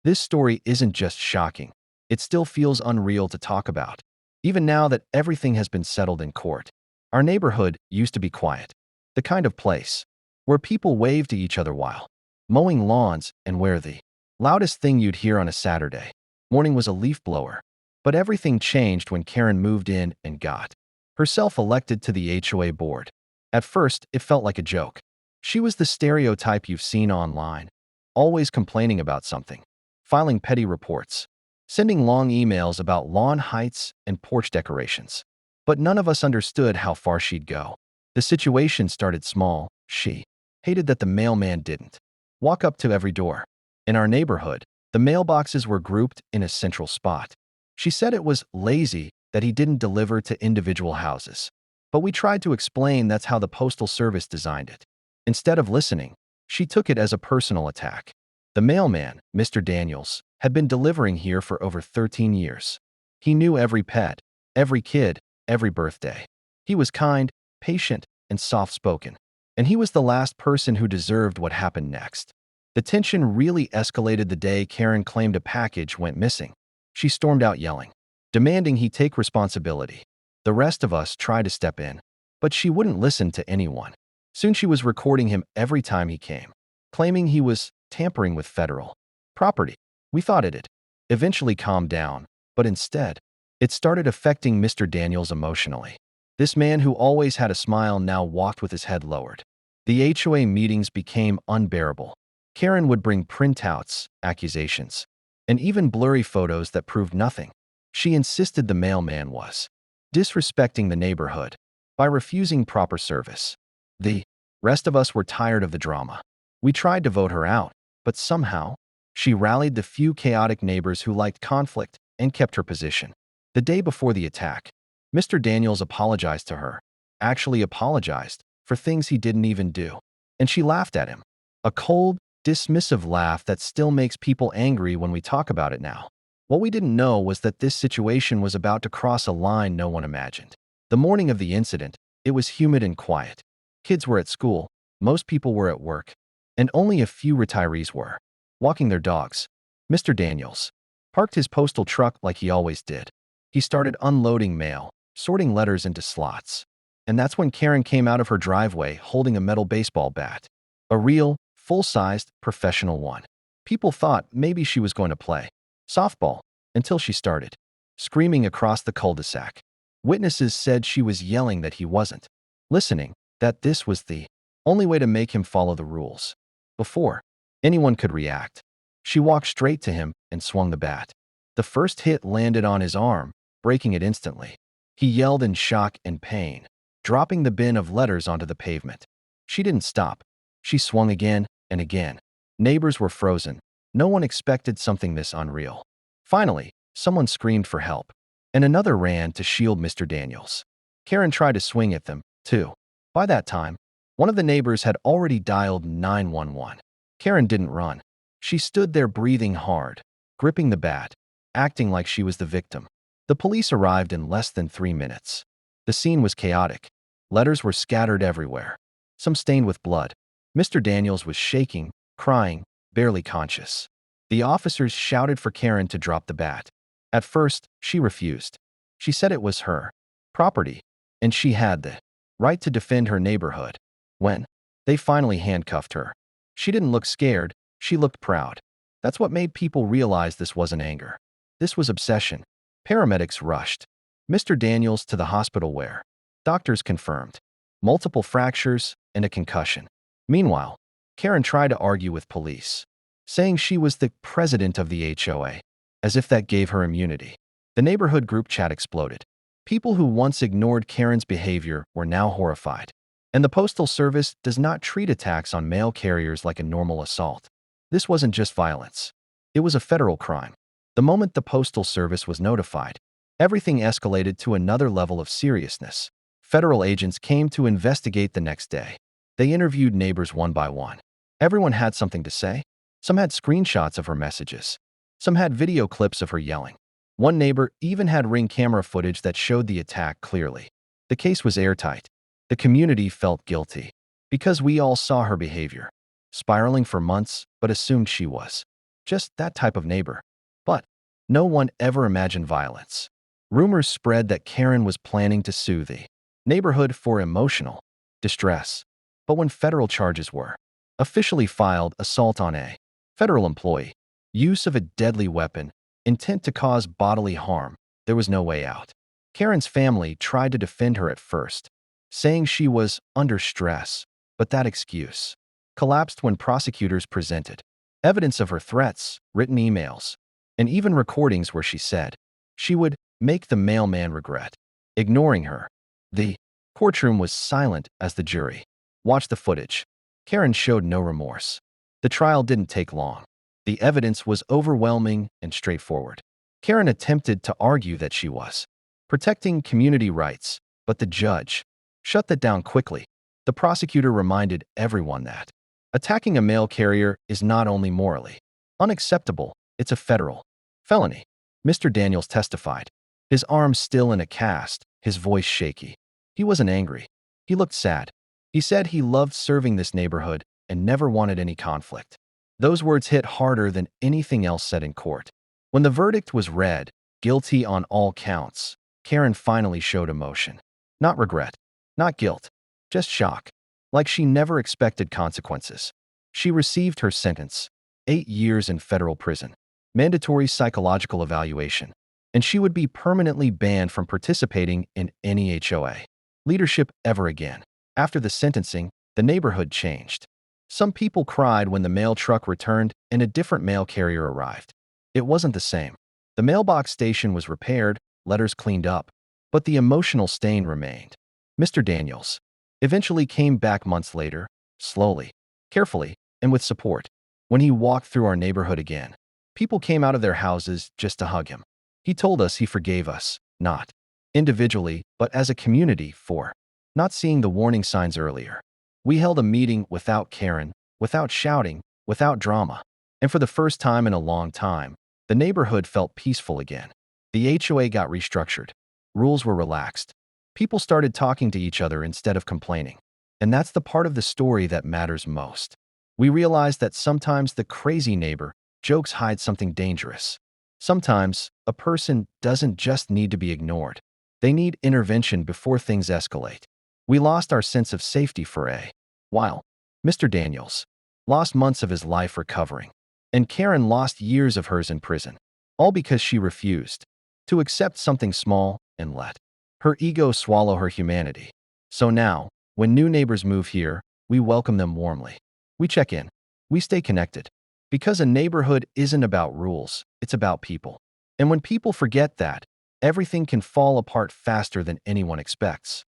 This story isn't just shocking. It still feels unreal to talk about. Even now that everything has been settled in court. Our neighborhood used to be quiet. The kind of place where people wave to each other while mowing lawns, and where the loudest thing you'd hear on a Saturday morning was a leaf blower. But everything changed when Karen moved in and got herself elected to the HOA board. At first, it felt like a joke. She was the stereotype you've seen online, always complaining about something, filing petty reports, sending long emails about lawn heights and porch decorations. But none of us understood how far she'd go. The situation started small. She hated that the mailman didn't walk up to every door. In our neighborhood, the mailboxes were grouped in a central spot. She said it was lazy that he didn't deliver to individual houses. But we tried to explain that's how the Postal Service designed it. Instead of listening, she took it as a personal attack. The mailman, Mr. Daniels, had been delivering here for over 13 years. He knew every pet, every kid, every birthday. He was kind, patient, and soft-spoken. And he was the last person who deserved what happened next. The tension really escalated the day Karen claimed a package went missing. She stormed out yelling, demanding he take responsibility. The rest of us tried to step in, but she wouldn't listen to anyone. Soon she was recording him every time he came, claiming he was tampering with federal property. We thought it'd eventually calm down, but instead, it started affecting Mr. Daniels emotionally. This man who always had a smile now walked with his head lowered. The HOA meetings became unbearable. Karen would bring printouts, accusations, and even blurry photos that proved nothing. She insisted the mailman was disrespecting the neighborhood by refusing proper service. The rest of us were tired of the drama. We tried to vote her out, but somehow, she rallied the few chaotic neighbors who liked conflict and kept her position. The day before the attack, Mr. Daniels apologized to her, actually apologized for things he didn't even do. And she laughed at him. A cold, dismissive laugh that still makes people angry when we talk about it now. What we didn't know was that this situation was about to cross a line no one imagined. The morning of the incident, it was humid and quiet. Kids were at school, most people were at work, and only a few retirees were walking their dogs. Mr. Daniels parked his postal truck like he always did. He started unloading mail, sorting letters into slots. And that's when Karen came out of her driveway holding a metal baseball bat. A real, full-sized, professional one. People thought maybe she was going to play softball until she started screaming across the cul-de-sac. Witnesses said she was yelling that he wasn't listening, that this was the only way to make him follow the rules. Before anyone could react, she walked straight to him and swung the bat. The first hit landed on his arm, breaking it instantly. He yelled in shock and pain, dropping the bin of letters onto the pavement. She didn't stop. She swung again and again. Neighbors were frozen. No one expected something this unreal. Finally, someone screamed for help, and another ran to shield Mr. Daniels. Karen tried to swing at them, too. By that time, one of the neighbors had already dialed 911. Karen didn't run. She stood there breathing hard, gripping the bat, acting like she was the victim. The police arrived in less than 3 minutes. The scene was chaotic. Letters were scattered everywhere, some stained with blood. Mr. Daniels was shaking, crying, barely conscious. The officers shouted for Karen to drop the bat. At first, she refused. She said it was her property, and she had the right to defend her neighborhood. When they finally handcuffed her, she didn't look scared, she looked proud. That's what made people realize this wasn't anger. This was obsession. Paramedics rushed Mr. Daniels to the hospital where doctors confirmed multiple fractures and a concussion. Meanwhile, Karen tried to argue with police, saying she was the president of the HOA, as if that gave her immunity. The neighborhood group chat exploded. People who once ignored Karen's behavior were now horrified. And the Postal Service does not treat attacks on mail carriers like a normal assault. This wasn't just violence. It was a federal crime. The moment the Postal Service was notified, everything escalated to another level of seriousness. Federal agents came to investigate the next day. They interviewed neighbors one by one. Everyone had something to say. Some had screenshots of her messages. Some had video clips of her yelling. One neighbor even had Ring camera footage that showed the attack clearly. The case was airtight. The community felt guilty because we all saw her behavior, spiraling for months, but assumed she was just that type of neighbor. But no one ever imagined violence. Rumors spread that Karen was planning to sue the neighborhood for emotional distress. But when federal charges were officially filed, assault on a federal employee, use of a deadly weapon, intent to cause bodily harm, there was no way out. Karen's family tried to defend her at first, saying she was under stress, but that excuse collapsed when prosecutors presented evidence of her threats, written emails, and even recordings where she said she would make the mailman regret ignoring her. The courtroom was silent as the jury watched the footage. Karen showed no remorse. The trial didn't take long. The evidence was overwhelming and straightforward. Karen attempted to argue that she was protecting community rights, but the judge shut that down quickly. The prosecutor reminded everyone that attacking a mail carrier is not only morally unacceptable, it's a federal felony. Mr. Daniels testified, his arms still in a cast, his voice shaky. He wasn't angry. He looked sad. He said he loved serving this neighborhood and never wanted any conflict. Those words hit harder than anything else said in court. When the verdict was read, guilty on all counts, Karen finally showed emotion. Not regret, not guilt, just shock. Like she never expected consequences. She received her sentence, 8 years in federal prison, mandatory psychological evaluation, and she would be permanently banned from participating in any HOA leadership ever again. After the sentencing, the neighborhood changed. Some people cried when the mail truck returned and a different mail carrier arrived. It wasn't the same. The mailbox station was repaired, letters cleaned up, but the emotional stain remained. Mr. Daniels eventually came back months later, slowly, carefully, and with support. When he walked through our neighborhood again, people came out of their houses just to hug him. He told us he forgave us, not individually, but as a community, for not seeing the warning signs earlier. We held a meeting without Karen, without shouting, without drama. And for the first time in a long time, the neighborhood felt peaceful again. The HOA got restructured. Rules were relaxed. People started talking to each other instead of complaining. And that's the part of the story that matters most. We realized that sometimes the crazy neighbor jokes hide something dangerous. Sometimes a person doesn't just need to be ignored. They need intervention before things escalate. We lost our sense of safety for a while. Mr. Daniels lost months of his life recovering, and Karen lost years of hers in prison, all because she refused to accept something small and let her ego swallow her humanity. So now, when new neighbors move here, we welcome them warmly. We check in. We stay connected. Because a neighborhood isn't about rules, it's about people. And when people forget that, everything can fall apart faster than anyone expects.